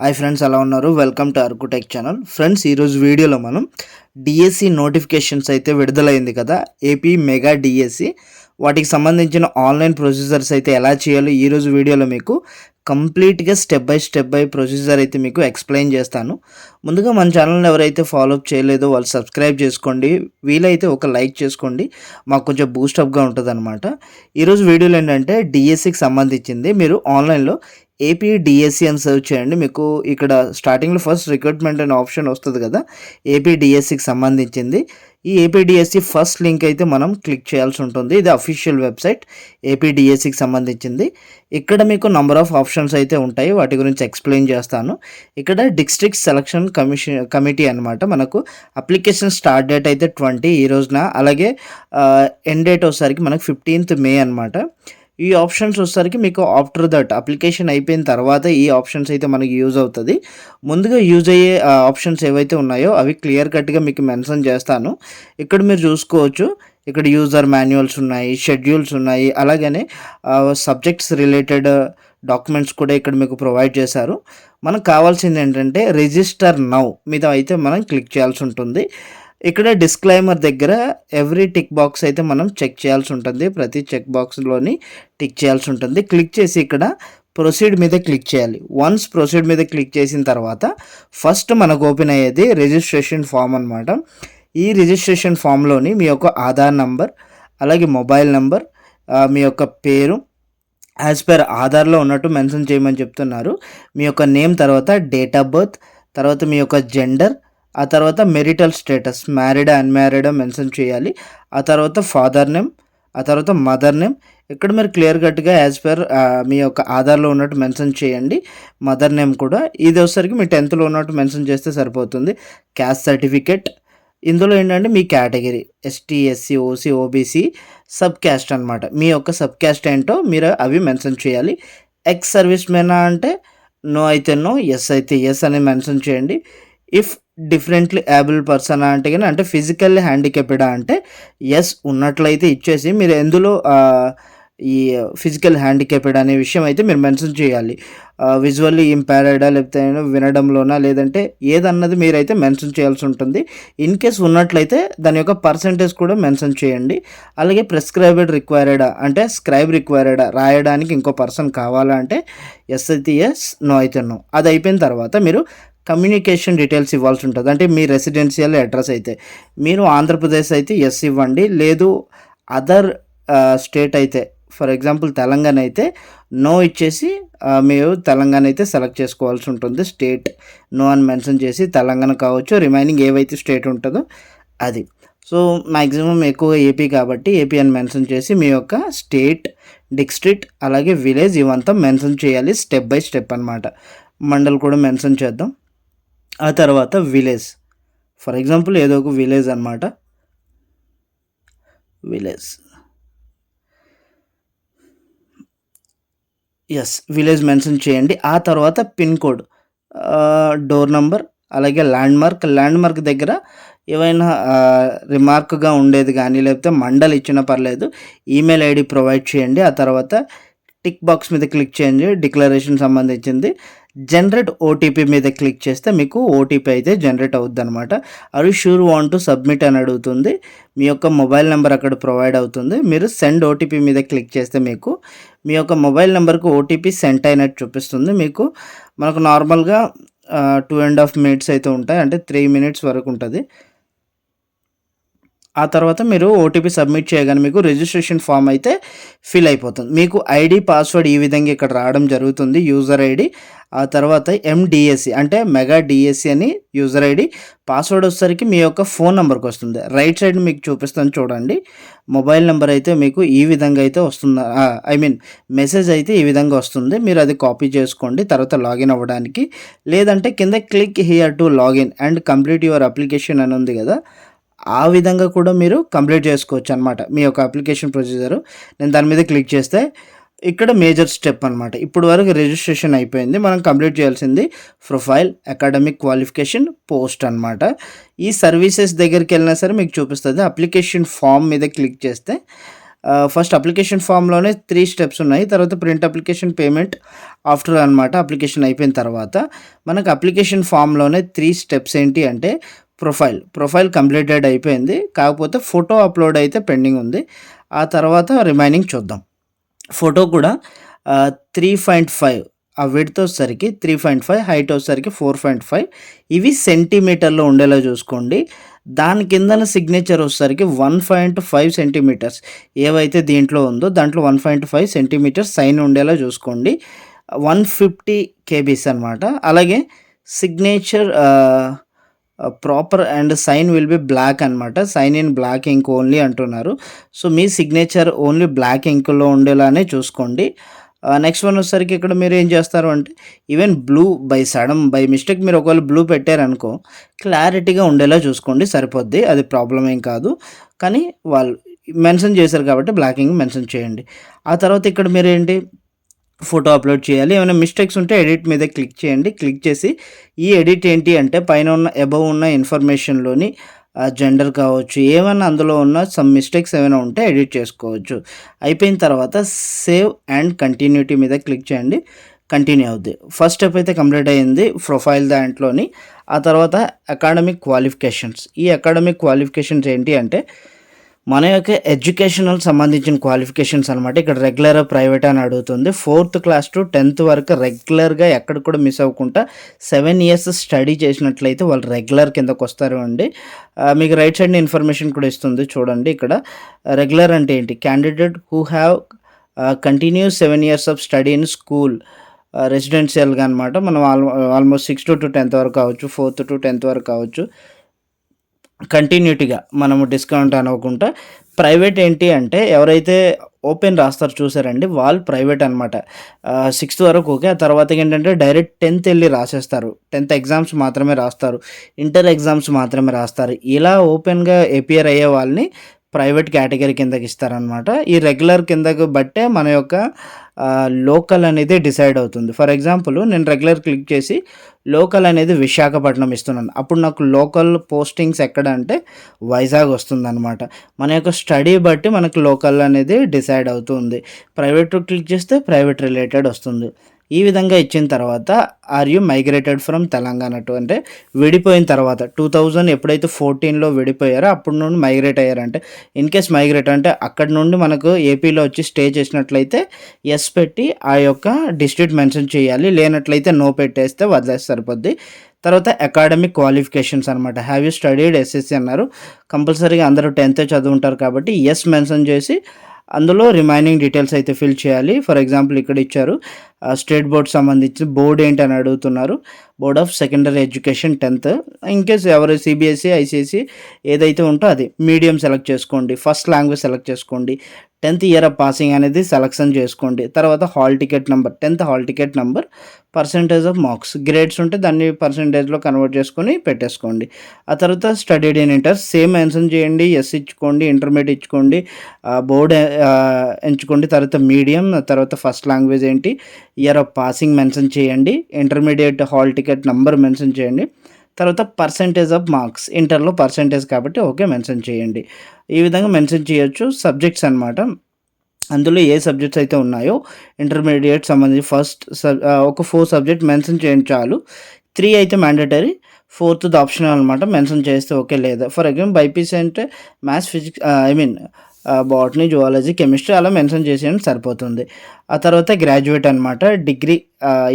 Hi friends, ఎలా ఉన్నారు? Welcome to Araku tech channel. Friends, ఈరోజు వీడియోలో మనం డిఎస్సి నోటిఫికేషన్స్ అయితే విడుదలైంది కదా, ఏపీ మెగా డిఎస్సి. వాటికి సంబంధించిన ఆన్లైన్ ప్రొసీజర్స్ అయితే ఎలా చేయాలో ఈరోజు వీడియోలో మీకు కంప్లీట్గా స్టెప్ బై ప్రొసీజర్ అయితే మీకు ఎక్స్ప్లెయిన్ చేస్తాను. ముందుగా మన ఛానల్ని ఎవరైతే ఫాలోఅప్ చేయలేదో వాళ్ళు సబ్స్క్రైబ్ చేసుకోండి, వీలైతే ఒక లైక్ చేసుకోండి, మాకు కొంచెం బూస్టప్గా ఉంటుంది అనమాట. ఈరోజు వీడియోలో ఏంటంటే డిఎస్సికి సంబంధించింది. మీరు ఆన్లైన్లో ఏపీ డిఎస్సి అని సెర్చ్ చేయండి. మీకు ఇక్కడ స్టార్టింగ్లో ఫస్ట్ రిక్రూట్మెంట్ అనే ఆప్షన్ వస్తుంది కదా, ఏపీ డిఎస్సికి సంబంధించింది. ఈ ఏపీ డిఎస్సి ఫస్ట్ లింక్ అయితే మనం క్లిక్ చేయాల్సి ఉంటుంది. ఇది అఫీషియల్ వెబ్సైట్ ఏపీ డిఎస్సికి సంబంధించింది. ఇక్కడ మీకు నంబర్ ఆఫ్ ఆప్షన్స్ అయితే ఉంటాయి, వాటి గురించి ఎక్స్ప్లెయిన్ చేస్తాను. ఇక్కడ డిస్ట్రిక్ట్ సెలక్షన్ కమిటీ అనమాట. మనకు అప్లికేషన్ స్టార్ట్ డేట్ అయితే 20 ఈ రోజున, అలాగే ఎండ్ డేట్ వచ్చేసరికి మనకు 15th మే అనమాట. ఈ ఆప్షన్స్ వచ్చేసరికి మీకు ఆఫ్టర్ దట్ అప్లికేషన్ అయిపోయిన తర్వాత ఈ ఆప్షన్స్ అయితే మనకి యూజ్ అవుతుంది. ముందుగా యూజ్ అయ్యే ఆప్షన్స్ ఏవైతే ఉన్నాయో అవి క్లియర్ కట్గా మీకు మెన్షన్ చేస్తాను. ఇక్కడ మీరు చూసుకోవచ్చు, ఇక్కడ యూజర్ మాన్యువల్స్ ఉన్నాయి, షెడ్యూల్స్ ఉన్నాయి, అలాగనే సబ్జెక్ట్స్ రిలేటెడ్ డాక్యుమెంట్స్ కూడా ఇక్కడ మీకు ప్రొవైడ్ చేశారు. మనకు కావాల్సింది ఏంటంటే రిజిస్టర్ నౌ మీద అయితే మనం క్లిక్ చేయాల్సి ఉంటుంది. ఇక్కడ డిస్క్లైమర్ దగ్గర ఎవ్రీ టిక్ బాక్స్ అయితే మనం చెక్ చేయాల్సి ఉంటుంది. ప్రతి చెక్ బాక్స్లోని టిక్ చేయాల్సి ఉంటుంది. క్లిక్ చేసి ఇక్కడ ప్రొసీడ్ మీద క్లిక్ చేయాలి. వన్స్ ప్రొసీడ్ మీద క్లిక్ చేసిన తర్వాత ఫస్ట్ మనకు ఓపెన్ అయ్యేది రిజిస్ట్రేషన్ ఫామ్ అనమాట. ఈ రిజిస్ట్రేషన్ ఫామ్లోని మీ యొక్క ఆధార్ నంబర్, అలాగే మొబైల్ నంబర్, మీ యొక్క పేరు యాజ్ పర్ ఆధార్లో ఉన్నట్టు మెన్షన్ చేయమని చెప్తున్నారు. మీ యొక్క నేమ్, తర్వాత డేట్ ఆఫ్ బర్త్, తర్వాత మీ యొక్క జెండర్, ఆ తర్వాత మెరిటల్ స్టేటస్ మ్యారీడా అన్మ్యారీడా మెన్షన్ చేయాలి. ఆ తర్వాత ఫాదర్ నేమ్, ఆ తర్వాత మదర్ నేమ్. ఇక్కడ మీరు క్లియర్ కట్గా యాజ్ పర్ మీ యొక్క ఆధార్లో ఉన్నట్టు మెన్షన్ చేయండి. మదర్ నేమ్ కూడా ఇది వచ్చేసరికి మీ 10th ఉన్నట్టు మెన్షన్ చేస్తే సరిపోతుంది. క్యాస్ట్ సర్టిఫికేట్, ఇందులో ఏంటంటే మీ category ST, SC, OC, OBC, sub caste అనమాట. మీ యొక్క సబ్ క్యాస్ట్ ఏంటో మీరు అవి మెన్షన్ చేయాలి. ఎక్స్ సర్వీస్ మెనా అంటే నో అయితే నో, ఎస్ అయితే ఎస్ అని మెన్షన్ చేయండి. ఇఫ్ డిఫరెంట్లీ ఏబుల్ పర్సన్ అంటే కానీ, అంటే ఫిజికల్లీ హ్యాండిక్యాప్డా అంటే ఎస్ ఉన్నట్లయితే ఇచ్చేసి మీరు ఎందులో ఈ ఫిజికల్ హ్యాండిక్యాప్డ్ అనే విషయం అయితే మీరు మెన్షన్ చేయాలి. విజువల్లీ ఇంపైర్డా, లేకపోతే వినడంలోనా, లేదంటే ఏదన్నది మీరైతే మెన్షన్ చేయాల్సి ఉంటుంది. ఇన్ కేస్ ఉన్నట్లయితే దాని యొక్క పర్సంటేజ్ కూడా మెన్షన్ చేయండి. అలాగే ప్రిస్క్రైబ్డ్ రిక్వైర్డా అంటే స్క్రైబ్ రిక్వైర్డా రాయడానికి ఇంకో పర్సన్ కావాలా అంటే ఎస్ అయితే ఎస్, నో అయితే నో. అది అయిపోయిన తర్వాత మీరు కమ్యూనికేషన్ డీటెయిల్స్ ఇవ్వాల్సి ఉంటుంది. అంటే మీ రెసిడెన్షియల్ అడ్రస్ అయితే మీరు ఆంధ్రప్రదేశ్ అయితే ఎస్ ఇవ్వండి, లేదు అదర్ స్టేట్ అయితే ఫర్ ఎగ్జాంపుల్ తెలంగాణ అయితే నో ఇచ్చేసి మీరు తెలంగాణ అయితే సెలెక్ట్ చేసుకోవాల్సి ఉంటుంది. స్టేట్ నో అని మెన్షన్ చేసి తెలంగాణ కావచ్చు, రిమైనింగ్ ఏవైతే స్టేట్ ఉంటుందో అది. సో మ్యాక్సిమం ఎక్కువ ఏపీ కాబట్టి ఏపీ అని మెన్షన్ చేసి మీ యొక్క స్టేట్, డిస్ట్రిక్ట్, అలాగే విలేజ్ ఇవంతా మెన్షన్ చేయాలి స్టెప్ బై స్టెప్ అనమాట. మండల్ కూడా మెన్షన్ చేద్దాం. ఆ తర్వాత విలేజ్, ఫర్ ఎగ్జాంపుల్ ఏదో ఒక విలేజ్ అనమాట. విలేజ్, ఎస్ విలేజ్ మెన్షన్ చేయండి. ఆ తర్వాత పిన్ కోడ్, డోర్ నంబర్, అలాగే ల్యాండ్ మార్క్ దగ్గర ఏవైనా రిమార్క్గా ఉండేది కానీ, లేకపోతే మండల్ ఇచ్చినా పర్లేదు, ఈమెయిల్ ఐడి ప్రొవైడ్ చేయండి. ఆ తర్వాత టిక్ బాక్స్ మీద క్లిక్ చేయండి, డిక్లరేషన్ సంబంధించింది. జనరేట్ ఓటీపీ మీద క్లిక్ చేస్తే మీకు ఓటీపీ అయితే జనరేట్ అవుద్ది అనమాట. Are you sure want to submit అని అడుగుతుంది. మీ యొక్క మొబైల్ నెంబర్ అక్కడ ప్రొవైడ్ అవుతుంది. మీరు సెండ్ ఓటీపీ మీద క్లిక్ చేస్తే మీకు మీ యొక్క మొబైల్ నెంబర్కు ఓటీపీ సెండ్ అయినట్టు చూపిస్తుంది. మనకు నార్మల్గా 2.5 minutes అయితే ఉంటాయి, అంటే 3 minutes వరకు ఉంటుంది. ఆ తర్వాత మీరు ఓటీపీ సబ్మిట్ చేయగానే మీకు రిజిస్ట్రేషన్ ఫామ్ అయితే ఫిల్ అయిపోతుంది. మీకు ఐడి, పాస్వర్డ్ ఈ విధంగా ఇక్కడ రావడం జరుగుతుంది, యూజర్ ఐడి. ఆ తర్వాత ఎండిఎస్సి అంటే మెగా డిఎస్సి అని యూజర్ ఐడి. పాస్వర్డ్ వచ్చేసరికి మీ యొక్క ఫోన్ నెంబర్కి వస్తుంది. రైట్ సైడ్ మీకు చూపిస్తాను చూడండి. మొబైల్ నెంబర్ అయితే మీకు ఈ విధంగా అయితే వస్తుంది, మెసేజ్ అయితే ఈ విధంగా వస్తుంది. మీరు అది కాపీ చేసుకోండి తర్వాత లాగిన్ అవ్వడానికి. లేదంటే కింద click here to login and complete your application అని ఉంది కదా, ఆ విధంగా కూడా మీరు కంప్లీట్ చేసుకోవచ్చు అనమాట మీ యొక్క అప్లికేషన్ ప్రొసీజరు. నేను దాని మీద క్లిక్ చేస్తే ఇక్కడ మేజర్ స్టెప్ అనమాట. ఇప్పుడు వరకు రిజిస్ట్రేషన్ అయిపోయింది. మనం కంప్లీట్ చేయాల్సింది ప్రొఫైల్, అకాడమిక్ క్వాలిఫికేషన్, పోస్ట్ అనమాట. ఈ సర్వీసెస్ దగ్గరికి వెళ్ళినా సరే మీకు చూపిస్తుంది. అప్లికేషన్ ఫామ్ మీద క్లిక్ చేస్తే ఫస్ట్ అప్లికేషన్ ఫామ్‌లోనే 3 స్టెప్స్ ఉన్నాయి. తర్వాత ప్రింట్ అప్లికేషన్, పేమెంట్ ఆఫ్టర్ అనమాట. అప్లికేషన్ అయిపోయిన తర్వాత మనకు అప్లికేషన్ ఫామ్‌లోనే 3 స్టెప్స్ ఏంటి అంటే ప్రొఫైల్ కంప్లీటెడ్ అయిపోయింది. కాకపోతే ఫోటో అప్‌లోడ్ అయితే పెండింగ్ ఉంది. ఆ తర్వాత రిమైనింగ్ చూద్దాం. ఫోటో కూడా 3.5 ఆ విడ్త్ వచ్చేసరికి 3.5, హైట్ వచ్చేసరికి 4.5 ఇవి సెంటీమీటర్‌లో ఉండేలా చూసుకోండి. దాని కిందన సిగ్నేచర్ వచ్చేసరికి 1.5 సెంటీమీటర్స్ ఏవైతే దీంట్లో ఉందో దాంట్లో 1.5 సెంటీమీటర్స్ సైన్ ఉండేలా చూసుకోండి. 150 కేబీస్ అనమాట. అలాగే signature proper and sign will be black అనమాట. Sign in black ink only అంటున్నారు. సో, మీ సిగ్నేచర్ ఓన్లీ బ్లాక్ ఇంక్‌లో ఉండేలానే చూసుకోండి. నెక్స్ట్ వన్ వచ్చేసరికి ఇక్కడ మీరు ఏం చేస్తారు అంటే ఈవెన్ బ్లూ బై మిస్టేక్ మీరు ఒకవేళ బ్లూ పెట్టారనుకో క్లారిటీగా ఉండేలా చూసుకోండి సరిపోద్ది. అది ప్రాబ్లమ్ ఏం కాదు. కానీ వాళ్ళు మెన్షన్ చేశారు కాబట్టి బ్లాక్ ఇంక్ మెన్షన్ చేయండి. ఆ తర్వాత ఇక్కడ మీరేంటి ఫోటో అప్లోడ్ చేయాలి. ఏమైనా మిస్టేక్స్ ఉంటే ఎడిట్ మీద క్లిక్ చేయండి. క్లిక్ చేసి ఈ ఎడిట్ ఏంటి అంటే పైన ఉన్న అబవ్ ఉన్న ఇన్ఫర్మేషన్‌లోని జెండర్ కావచ్చు, ఏమన్నా అందులో ఉన్న సమ్ మిస్టేక్స్ ఏమైనా ఉంటే ఎడిట్ చేసుకోవచ్చు. అయిపోయిన తర్వాత సేవ్ అండ్ కంటిన్యూటీ మీద క్లిక్ చేయండి. కంటిన్యూ అవుద్ది. ఫస్ట్ స్టెప్ అయితే కంప్లీట్ అయింది ప్రొఫైల్ దాంట్లోని. ఆ తర్వాత అకాడమిక్ క్వాలిఫికేషన్స్. ఈ అకాడమిక్ క్వాలిఫికేషన్స్ ఏంటి అంటే మన యొక్క ఎడ్యుకేషనల్ సంబంధించిన క్వాలిఫికేషన్స్ అనమాట. ఇక్కడ రెగ్యులర్, ప్రైవేట్ అని అడుగుతుంది. 4th క్లాస్ టు 10th వరకు రెగ్యులర్‌గా ఎక్కడ కూడా మిస్ అవ్వకుండా 7 ఇయర్స్ స్టడీ చేసినట్లయితే వాళ్ళు రెగ్యులర్ కిందకు వస్తారు అండి. మీకు రైట్ సైడ్‌న ఇన్ఫర్మేషన్ కూడా ఇస్తుంది చూడండి ఇక్కడ. రెగ్యులర్ అంటే ఏంటి? Candidate who have continuous 7 years of study in school రెసిడెన్షియల్‌గా అనమాట. మనం ఆల్మోస్ట్ 6th to 10th వరకు కావచ్చు, 4th to 10th వరకు కావచ్చు. కంటిన్యూటీగా మనము డిస్కౌంట్ అనకుండా. ప్రైవేట్ ఏంటి అంటే ఎవరైతే ఓపెన్ రాస్తారు చూసారండి వాళ్ళు ప్రైవేట్ అనమాట. 6th వరకు ఓకే. ఆ తర్వాత ఏంటంటే డైరెక్ట్ 10th వెళ్ళి రాసేస్తారు. 10th ఎగ్జామ్స్ మాత్రమే రాస్తారు. ఇంటర్ ఎగ్జామ్స్ మాత్రమే రాస్తారు. ఇలా ఓపెన్‌గా అపియర్ అయ్యే వాళ్ళని ప్రైవేట్ కేటగిరీ కిందకి ఇస్తారనమాట. ఈ రెగ్యులర్ కిందకు బట్టే మన యొక్క లోకల్ అనేది డిసైడ్ అవుతుంది. ఫర్ ఎగ్జాంపుల్ నేను రెగ్యులర్ క్లిక్ చేసి లోకల్ అనేది విశాఖపట్నం ఇస్తున్నాను. అప్పుడు నాకు లోకల్ పోస్టింగ్స్ ఎక్కడ అంటే వైజాగ్ వస్తుందన్నమాట. మన యొక్క స్టడీ బట్టి మనకు లోకల్ అనేది డిసైడ్ అవుతుంది. ప్రైవేట్ క్లిక్ చేస్తే ప్రైవేట్ రిలేటెడ్ వస్తుంది. ఈ విధంగా ఇచ్చిన తర్వాత are you migrated from Telangana to అంటే విడిపోయిన తర్వాత 2000 ఎప్పుడైతే 14లో విడిపోయారో అప్పటి నుండి మైగ్రేట్ అయ్యారంటే ఇన్‌కేస్ మైగ్రేట్ అంటే అక్కడి నుండి మనకు ఏపీలో వచ్చి స్టే చేసినట్లయితే యెస్ పెట్టి ఆ యొక్క డిస్ట్రిక్ట్ మెన్షన్ చేయాలి. లేనట్లయితే నో పెట్టేస్తే వదిలేస్తే సరిపోద్ది. తర్వాత అకాడమిక్ క్వాలిఫికేషన్స్ అనమాట. హ్యావ్ యూ స్టడీడ్ ఎస్ఎస్‌సి అన్నారు. కంపల్సరీగా అందరూ 10థ్ చదువుంటారు కాబట్టి యెస్ మెన్షన్ చేసి అందులో రిమైనింగ్ డీటెయిల్స్ అయితే ఫిల్ చేయాలి. ఫర్ ఎగ్జాంపుల్ ఇక్కడ ఇచ్చారు స్టేట్ బోర్డ్ సంబంధించి బోర్డ్ ఏంటని అడుగుతున్నారు. Board of secondary education 10th. In case ఎవరు సీబీఎస్ఈ, ఐసీఎస్ఈ ఏదైతే ఉంటో అది. మీడియం సెలెక్ట్ చేసుకోండి. ఫస్ట్ లాంగ్వేజ్ సెలెక్ట్ చేసుకోండి. 10th ఇయర్ ఆఫ్ పాసింగ్ అనేది సెలక్షన్ చేసుకోండి. తర్వాత hall ticket number 10th hall ticket number, percentage of marks grades ఉంటే దాన్ని పర్సెంటేజ్‌లో కన్వర్ట్ చేసుకొని పెట్టేసుకోండి. ఆ తర్వాత studied in inter same mention చేయండి. యెస్ ఇచ్చుకోండి. ఇంటర్మీడియేట్ ఇచ్చుకోండి. బోర్డ్ ఎంచుకోండి. తర్వాత మీడియం, తర్వాత ఫస్ట్ లాంగ్వేజ్ ఏంటి, ఇయర్ ఆఫ్ పాసింగ్ మెన్షన్ చేయండి. Intermediate hall ticket number mention చేయండి. తర్వాత పర్సెంటేజ్ ఆఫ్ మార్క్స్ ఇంటర్‌లో పర్సెంటేజ్ కాబట్టి ఓకే మెన్షన్ చేయండి. ఈ విధంగా మెన్షన్ చేయొచ్చు. సబ్జెక్ట్స్ అనమాట. అందులో ఏ సబ్జెక్ట్స్ అయితే ఉన్నాయో ఇంటర్మీడియేట్ సంబంధించి ఒక 4 సబ్జెక్ట్ మెన్షన్ చేయండి చాలు. 3 అయితే మ్యాండేటరీ, 4థ్ ఆప్షనల్ అనమాట. మెన్షన్ చేస్తే ఓకే. లేదా ఫర్ ఎగ్జాంపుల్ బైపీసీ అంటే maths, physics botany, zoology, chemistry అలా మెన్షన్ చేసేయండి సరిపోతుంది. ఆ తర్వాత గ్రాడ్యుయేట్ అనమాట. డిగ్రీ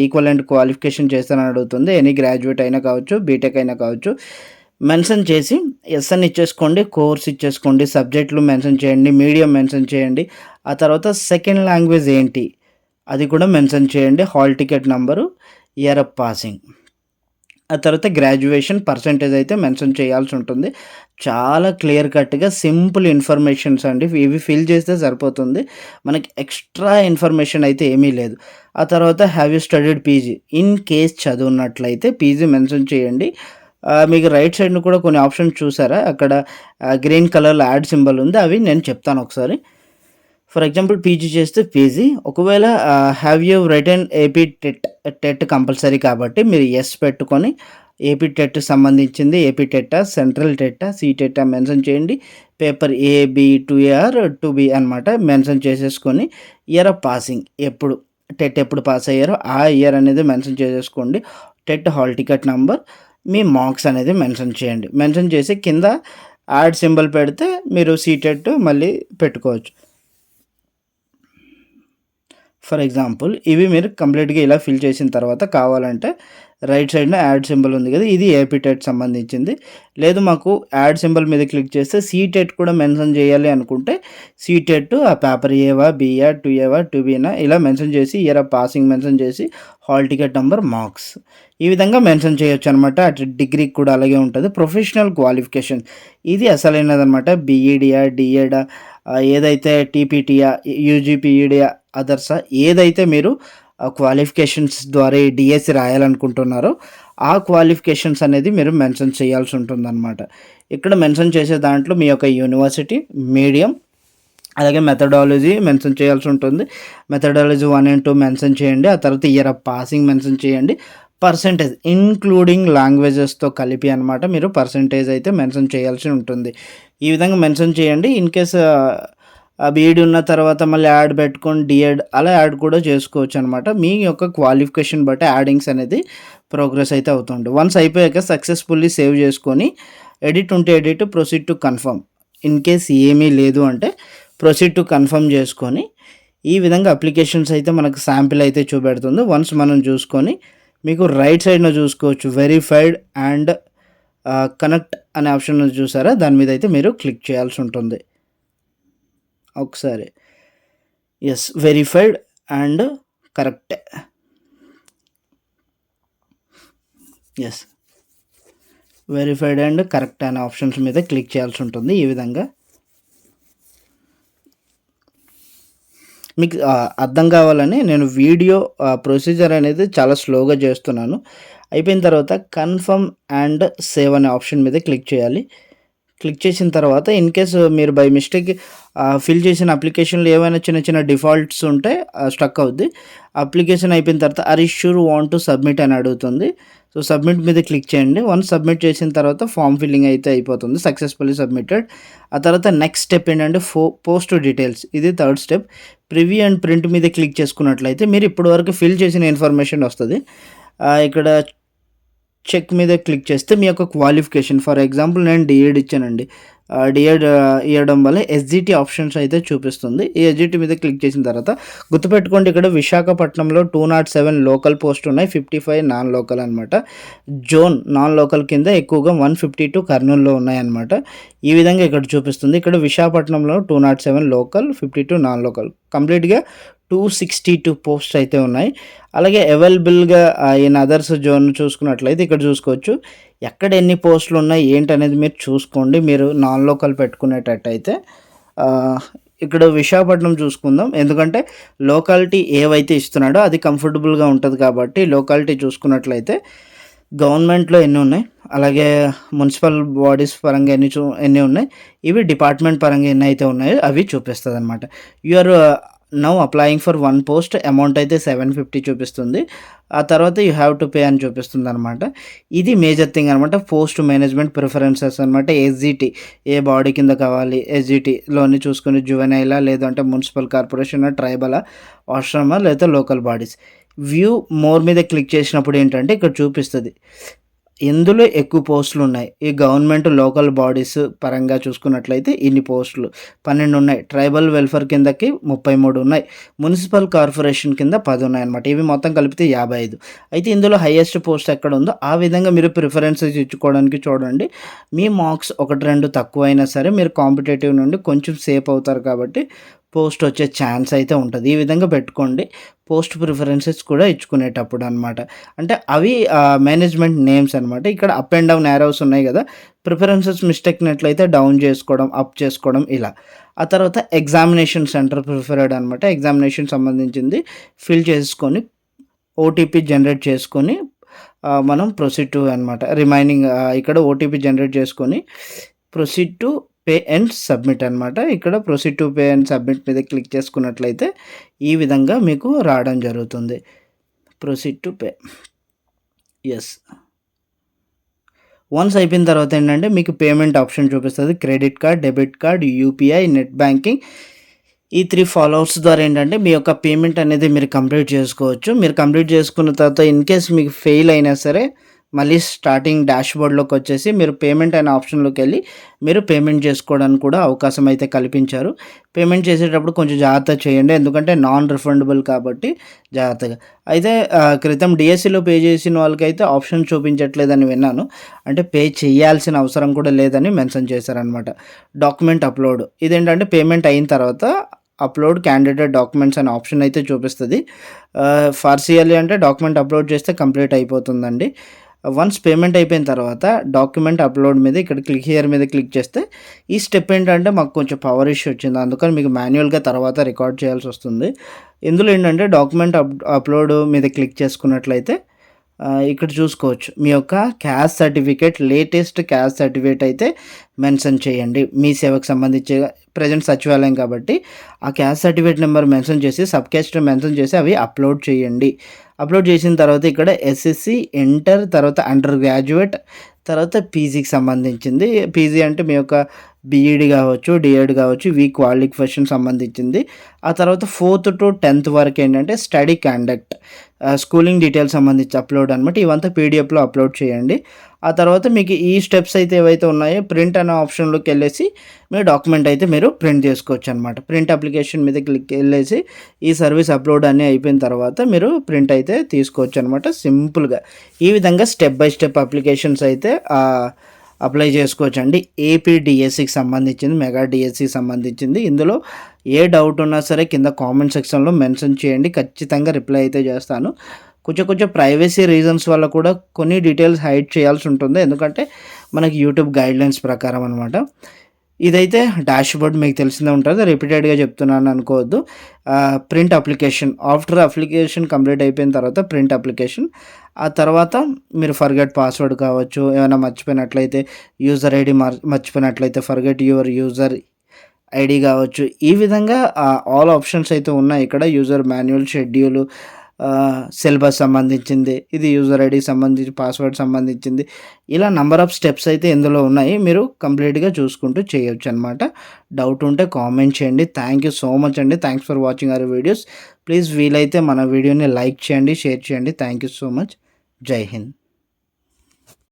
ఈక్వలెంట్ క్వాలిఫికేషన్ చేస్తానని అడుగుతుంది. ఎనీ గ్రాడ్యుయేట్ అయినా కావచ్చు, బీటెక్ అయినా కావచ్చు. మెన్షన్ చేసి ఎస్ అని ఇచ్చేసుకోండి. కోర్స్ ఇచ్చేసుకోండి. సబ్జెక్టులు మెన్షన్ చేయండి. మీడియం మెన్షన్ చేయండి. ఆ తర్వాత సెకండ్ లాంగ్వేజ్ ఏంటి అది కూడా మెన్షన్ చేయండి. Hall ticket number, year of passing. ఆ తర్వాత గ్రాడ్యుయేషన్ పర్సెంటేజ్ అయితే మెన్షన్ చేయాల్సి ఉంటుంది. చాలా క్లియర్ కట్‌గా సింపుల్ ఇన్ఫర్మేషన్స్ అండి. ఇవి ఫిల్ చేస్తే సరిపోతుంది. మనకి ఎక్స్ట్రా ఇన్ఫర్మేషన్ అయితే ఏమీ లేదు. ఆ తర్వాత have you studied PG in case చదువున్నట్లయితే పీజీ మెన్షన్ చేయండి. మీకు రైట్ సైడ్‌న కూడా కొన్ని ఆప్షన్స్ చూసారా? అక్కడ గ్రీన్ కలర్‌లో యాడ్ సింబల్ ఉంది. అవి నేను చెప్తాను ఒకసారి. ఫర్ ఎగ్జాంపుల్ పీజీ చేస్తే పీజీ. ఒకవేళ have you written AP TET compulsory కాబట్టి మీరు యెస్ పెట్టుకొని ఏపీ టెట్ సంబంధించింది ఏపీ టెట్టా, సెంట్రల్ టెట్టా, సీటెట్టా మెన్షన్ చేయండి. Paper A, B, 2A or 2B అనమాట మెన్షన్ చేసేసుకొని ఇయర్ ఆఫ్ పాసింగ్ ఎప్పుడు టెట్ ఎప్పుడు పాస్ అయ్యారో ఆ ఇయర్ అనేది మెన్షన్ చేసేసుకోండి. టెట్ హాల్ టికెట్ నంబర్, మీ మార్క్స్ అనేది మెన్షన్ చేయండి. మెన్షన్ చేసి కింద యాడ్ సింబల్ పెడితే మీరు సీటెట్ మళ్ళీ పెట్టుకోవచ్చు. ఫర్ ఎగ్జాంపుల్ ఇవి మీరు కంప్లీట్‌గా ఇలా ఫిల్ చేసిన తర్వాత కావాలంటే రైట్ సైడ్‌న యాడ్ సింబల్ ఉంది కదా! ఇది ఏపీ టెట్ సంబంధించింది. లేదు మాకు యాడ్ సింబల్ మీద క్లిక్ చేస్తే సీటెట్ కూడా మెన్షన్ చేయాలి అనుకుంటే సీటెట్ ఆ పేపర్ ఏవా, బియా, 2ఏవా, 2బీనా ఇలా మెన్షన్ చేసి ఇయర్ ఆఫ్ పాసింగ్ మెన్షన్ చేసి హాల్ టికెట్ నంబర్, మార్క్స్ ఈ విధంగా మెన్షన్ చేయొచ్చనమాట. అటు డిగ్రీకి కూడా అలాగే ఉంటది. ప్రొఫెషనల్ క్వాలిఫికేషన్ ఇది అసలైనదనమాట. బీఈడీయా, డీఎడా ఏదైతే టీపీటీయా, యూజీ, పీఈడీయా, అదర్సా ఏదైతే మీరు క్వాలిఫికేషన్స్ ద్వారా ఈ డిఎస్సి రాయాలనుకుంటున్నారో ఆ క్వాలిఫికేషన్స్ అనేది మీరు మెన్షన్ చేయాల్సి ఉంటుందన్నమాట. ఇక్కడ మెన్షన్ చేసే దాంట్లో మీ యొక్క యూనివర్సిటీ, మీడియం అలాగే మెథడాలజీ మెన్షన్ చేయాల్సి ఉంటుంది. మెథడాలజీ 1 and 2 మెన్షన్ చేయండి. ఆ తర్వాత ఇయర్ ఆఫ్ పాసింగ్ మెన్షన్ చేయండి. పర్సెంటేజ్ ఇంక్లూడింగ్ లాంగ్వేజెస్తో కలిపి అనమాట మీరు పర్సెంటేజ్ అయితే మెన్షన్ చేయాల్సి ఉంటుంది. ఈ విధంగా మెన్షన్ చేయండి. ఇన్ కేస్ ఆ బీఈడీ ఉన్న తర్వాత మళ్ళీ యాడ్ పెట్టుకొని డిఎడ్ అలా యాడ్ కూడా చేసుకోవచ్చు అనమాట. మీ యొక్క క్వాలిఫికేషన్ బట్టి యాడింగ్స్ అనేది ప్రోగ్రెస్ అయితే అవుతుంది. వన్స్ అయిపోయాక సక్సెస్ఫుల్లీ సేవ్ చేసుకొని ఎడిట్ ఉంటే edit, proceed to confirm. In case ఏమీ లేదు అంటే ప్రొసీడ్ టు కన్ఫర్మ్ చేసుకొని ఈ విధంగా అప్లికేషన్స్ అయితే మనకు శాంపిల్ అయితే చూపెడుతుంది. వన్స్ మనం చూసుకొని మీకు రైట్ సైడ్న చూసుకోవచ్చు వెరిఫైడ్ అండ్ కనెక్ట్ అనే ఆప్షన్ చూసారా, దాని మీద అయితే మీరు క్లిక్ చేయాల్సి ఉంటుంది. ఒకసారి yes verified and correct, yes verified and correct అనే ఆప్షన్స్ మీద క్లిక్ చేయాల్సి ఉంటుంది. ఈ విధంగా మీకు అర్థం కావాలని నేను వీడియో ప్రొసీజర్ అనేది చాలా స్లోగా చేస్తున్నాను. అయిపోయిన తర్వాత కన్ఫర్మ్ అండ్ సేవ్ అనే ఆప్షన్ మీద క్లిక్ చేయాలి. క్లిక్ చేసిన తర్వాత ఇన్ కేస్ మీరు బై మిస్టేక్ ఫిల్ చేసిన అప్లికేషన్లో ఏమైనా చిన్న చిన్న డిఫాల్ట్స్ ఉంటే స్టక్ అవుద్ది. అప్లికేషన్ అయిపోయిన తర్వాత are you sure want to submit అని అడుగుతుంది. సో సబ్మిట్ మీద క్లిక్ చేయండి. వన్స్ సబ్మిట్ చేసిన తర్వాత ఫామ్ ఫిల్లింగ్ అయితే అయిపోతుంది. Successfully submitted. ఆ తర్వాత నెక్స్ట్ స్టెప్ ఏంటంటే పోస్ట్ డీటెయిల్స్, ఇది third step. Preview and print మీద క్లిక్ చేసుకున్నట్లయితే మీరు ఇప్పటివరకు ఫిల్ చేసిన ఇన్ఫర్మేషన్ వస్తుంది. ఇక్కడ చెక్ మీద క్లిక్ చేస్తే మీ యొక్క క్వాలిఫికేషన్, ఫర్ ఎగ్జాంపుల్ నేను డిఎడ్ ఇచ్చానండి. డిఎడ్ ఇవ్వడం వల్ల ఎస్జిటి ఆప్షన్స్ అయితే చూపిస్తుంది. ఈ ఎస్జిటి మీద క్లిక్ చేసిన తర్వాత గుర్తుపెట్టుకోండి, ఇక్కడ విశాఖపట్నంలో 207 లోకల్ పోస్ట్ ఉన్నాయి, 55 నాన్ లోకల్ అనమాట. జోన్ నాన్ లోకల్ కింద ఎక్కువగా 152 కర్నూలులో ఉన్నాయన్నమాట. ఈ విధంగా ఇక్కడ చూపిస్తుంది. ఇక్కడ విశాఖపట్నంలో 207 లోకల్, 52 నాన్ లోకల్, కంప్లీట్గా 262 పోస్ట్ అయితే ఉన్నాయి. అలాగే అవైలబుల్గా ఇన్ అదర్స్ జోన్ చూసుకున్నట్లయితే ఇక్కడ చూసుకోవచ్చు ఎక్కడ ఎన్ని పోస్టులు ఉన్నాయి ఏంటనేది మీరు చూసుకోండి. మీరు నాన్ లోకల్ పెట్టుకునేటట్టయితే ఇక్కడ విశాఖపట్నం చూసుకుందాం, ఎందుకంటే లోకాలిటీ ఏవైతే ఇస్తున్నాడో అది కంఫర్టబుల్గా ఉంటుంది కాబట్టి లోకాలిటీ చూసుకున్నట్లయితే గవర్నమెంట్లో ఎన్ని ఉన్నాయి, అలాగే మున్సిపల్ బాడీస్ పరంగా ఎన్ని ఉన్నాయి, ఇవి డిపార్ట్మెంట్ పరంగా ఎన్ని అయితే ఉన్నాయో అవి చూపిస్తుంది అనమాట. You are now applying for 1 post, amount అయితే 750 చూపిస్తుంది. ఆ తర్వాత యూ హ్యావ్ టు పే అని చూపిస్తుంది అనమాట. ఇది మేజర్ థింగ్ అనమాట. పోస్ట్ మేనేజ్మెంట్ ప్రిఫరెన్సెస్ అనమాట. ఎస్జిటి ఏ బాడీ కింద కావాలి, ఎస్జిటిలోని చూసుకుని జువెనైలా, లేదంటే మున్సిపల్ కార్పొరేషన్, ట్రైబలా, ఆశ్రమ, లేదా లోకల్ బాడీస్. వ్యూ మోర్ మీద క్లిక్ చేసినప్పుడు ఏంటంటే ఇక్కడ చూపిస్తుంది ఎందులో ఎక్కువ పోస్టులు ఉన్నాయి. ఈ గవర్నమెంట్ లోకల్ బాడీస్ పరంగా చూసుకున్నట్లయితే ఇన్ని పోస్టులు 12 ఉన్నాయి. ట్రైబల్ వెల్ఫేర్ కిందకి 33 ఉన్నాయి. మున్సిపల్ కార్పొరేషన్ కింద 10 ఉన్నాయి అనమాట. ఇవి మొత్తం కలిపితే 55. అయితే ఇందులో హైయెస్ట్ పోస్ట్ ఎక్కడ ఉందో ఆ విధంగా మీరు ప్రిఫరెన్సెస్ ఇచ్చుకోవడానికి చూడండి. మీ మార్క్స్ 1-2 తక్కువ అయినా సరే మీరు కాంపిటేటివ్ నుండి కొంచెం సేఫ్ అవుతారు కాబట్టి పోస్ట్ వచ్చే ఛాన్స్ అయితే ఉంటుంది. ఈ విధంగా పెట్టుకోండి పోస్ట్ ప్రిఫరెన్సెస్ కూడా ఇచ్చుకునేటప్పుడు అనమాట. అంటే అవి మేనేజ్మెంట్ నేమ్స్ అనమాట. ఇక్కడ అప్ అండ్ డౌన్ యారోస్ ఉన్నాయి కదా, ప్రిఫరెన్సెస్ మిస్టేక్నట్లయితే డౌన్ చేసుకోవడం, అప్ చేసుకోవడం ఇలా. ఆ తర్వాత ఎగ్జామినేషన్ సెంటర్ ప్రిఫర్డ్ అనమాట. ఎగ్జామినేషన్ సంబంధించింది ఫిల్ చేసుకొని ఓటీపీ జనరేట్ చేసుకొని మనం ప్రొసీడ్ టు అనమాట. రిమైనింగ్ ఇక్కడ ఓటీపీ జనరేట్ చేసుకొని proceed to pay and submit అనమాట. ఇక్కడ proceed to pay and submit మీద క్లిక్ చేసుకున్నట్లయితే ఈ విధంగా మీకు రావడం జరుగుతుంది. Proceed to pay, yes. Once అయిపోయిన తర్వాత ఏంటంటే మీకు పేమెంట్ ఆప్షన్ చూపిస్తుంది. Credit card, debit card, UPI, net banking. ఈ 3 ఫాలోవర్స్ ద్వారా ఏంటంటే మీ యొక్క పేమెంట్ అనేది మీరు కంప్లీట్ చేసుకోవచ్చు. మీరు కంప్లీట్ చేసుకున్న తర్వాత ఇన్‌కేస్ మీకు ఫెయిల్ అయినా సరే మళ్ళీ స్టార్టింగ్ డాష్‌బోర్డ్‌లోకి వచ్చేసి మీరు పేమెంట్ అనే ఆప్షన్‌లోకెళ్ళి మీరు పేమెంట్ చేసుకోవడానికి కూడా అవకాశం అయితే కల్పించారు. పేమెంట్ చేసేటప్పుడు కొంచెం జాగ్రత్తగా చేయండి. ఎందుకంటే నాన్ రిఫండబుల్ కాబట్టి జాగ్రత్తగా. అయితే క్రితం డీఎస్సీలో పే చేసిన వాళ్ళకైతే ఆప్షన్ చూపించట్లేదని విన్నాను. అంటే పే చేయాల్సిన అవసరం కూడా లేదని మెన్షన్ చేశారనమాట. డాక్యుమెంట్ అప్‌లోడ్ ఇదేంటంటే పేమెంట్ అయిన తర్వాత అప్‌లోడ్ క్యాండిడేట్ డాక్యుమెంట్స్ అనే ఆప్షన్ అయితే చూపిస్తది. ఫార్సియల్లీ అంటే డాక్యుమెంట్ అప్‌లోడ్ చేస్తే కంప్లీట్ అయిపోతుందండి. వన్స్ పేమెంట్ అయిపోయిన తర్వాత డాక్యుమెంట్ అప్‌లోడ్ మీద ఇక్కడ క్లిక్ హియర్ మీద క్లిక్ చేస్తే ఈ స్టెప్ ఏంటంటే మాకు కొంచెం పవర్ ఇష్యూ వచ్చింది. అందుకని మీకు మాన్యువల్‌గా తర్వాత రికార్డ్ చేయాల్సొస్తుంది. ఇందులో ఏంటంటే డాక్యుమెంట్ అప్‌లోడ్ మీద క్లిక్ చేసుకున్నట్లయితే ఇక్కడ చూసుకోవచ్చు. మీ యొక్క caste certificate latest caste certificate అయితే మెన్షన్ చేయండి. మీ సేవకు సంబంధించి ప్రెజెంట్ సచివాలయం కాబట్టి ఆ క్యాస్ట్ సర్టిఫికేట్ నెంబర్ మెన్షన్ చేసి సబ్ క్యాస్ట్ మెన్షన్ చేసి అవి అప్‌లోడ్ చేయండి. అప్‌లోడ్ చేసిన తర్వాత ఇక్కడ ఎస్ఎస్‌సి, ఇంటర్, తర్వాత అండర్ గ్రాడ్యుయేట్, తర్వాత పీజీకి సంబంధించింది. పీజీ అంటే మీ యొక్క బీఈడీ కావచ్చు, డీఎడ్ కావచ్చు, ఇవి క్వాలిఫికేషన్ సంబంధించింది. ఆ తర్వాత 4th to 10th వరకు ఏంటంటే స్టడీ కండక్ట్, స్కూలింగ్ డీటెయిల్స్ సంబంధించి అప్‌లోడ్ అనమాట. ఇవంతా పీడిఎఫ్‌లో అప్‌లోడ్ చేయండి. ఆ తర్వాత మీకు ఈ స్టెప్స్ అయితే ఏవైతే ఉన్నాయో ప్రింట్ అనే ఆప్షన్‌లోకి వెళ్ళేసి మీ డాక్యుమెంట్ అయితే మీరు ప్రింట్ చేసుకోవచ్చు అనమాట. ప్రింట్ అప్లికేషన్ మీద క్లిక్ వెళ్ళేసి ఈ సర్వీస్ అప్‌లోడ్ అన్నీ అయిపోయిన తర్వాత మీరు ప్రింట్ అయితే తీసుకోవచ్చు అనమాట సింపుల్‌గా. ఈ విధంగా స్టెప్ బై స్టెప్ అప్లికేషన్స్ అయితే అప్లై చేసుకోవచ్చండి. ఏపీ డిఎస్సికి సంబంధించింది, మెగా డిఎస్సికి సంబంధించింది. ఇందులో ఏ డౌట్ ఉన్నా సరే కింద కామెంట్ సెక్షన్‌లో మెన్షన్ చేయండి. ఖచ్చితంగా రిప్లై అయితే చేస్తాను. కొంచెం ప్రైవసీ రీజన్స్ వల్ల కూడా కొన్ని డీటెయిల్స్ హైడ్ చేయాల్సి ఉంటుంది. ఎందుకంటే మనకి యూట్యూబ్ గైడ్‌లైన్స్ ప్రకారం అనమాట. ఇదైతే డాష్‌బోర్డ్ మీకు తెలిసిందే ఉంటది. రిపీటెడ్‌గా చెప్తున్నాను అనుకోవద్దు. Print application after application complete అయిపోయిన తర్వాత ప్రింట్ అప్లికేషన్. ఆ తర్వాత మీరు ఫర్గెట్ పాస్వర్డ్ కావచ్చు, ఏమైనా మర్చిపోయినట్లయితే యూజర్ ఐడీ మర్చిపోయినట్లయితే ఫర్గెట్ యువర్ యూజర్ ఐడీ కావచ్చు. ఈ విధంగా ఆల్ ఆప్షన్స్ అయితే ఉన్నాయి ఇక్కడ. యూజర్ మాన్యువల్, షెడ్యూల్, సిలబస్ సంబంధించింది, ఇది యూజర్ ఐడీకి సంబంధించి, పాస్వర్డ్ సంబంధించింది. ఇలా నంబర్ ఆఫ్ స్టెప్స్ అయితే ఇందులో ఉన్నాయి. మీరు కంప్లీట్‌గా చూసుకుంటూ చేయొచ్చు అనమాట. డౌట్ ఉంటే కామెంట్ చేయండి. థ్యాంక్ యూ సో మచ్ అండి. Thanks for watching our videos. Please వీలైతే మన వీడియోని లైక్ చేయండి, షేర్ చేయండి. Thank you so much. జై హింద్.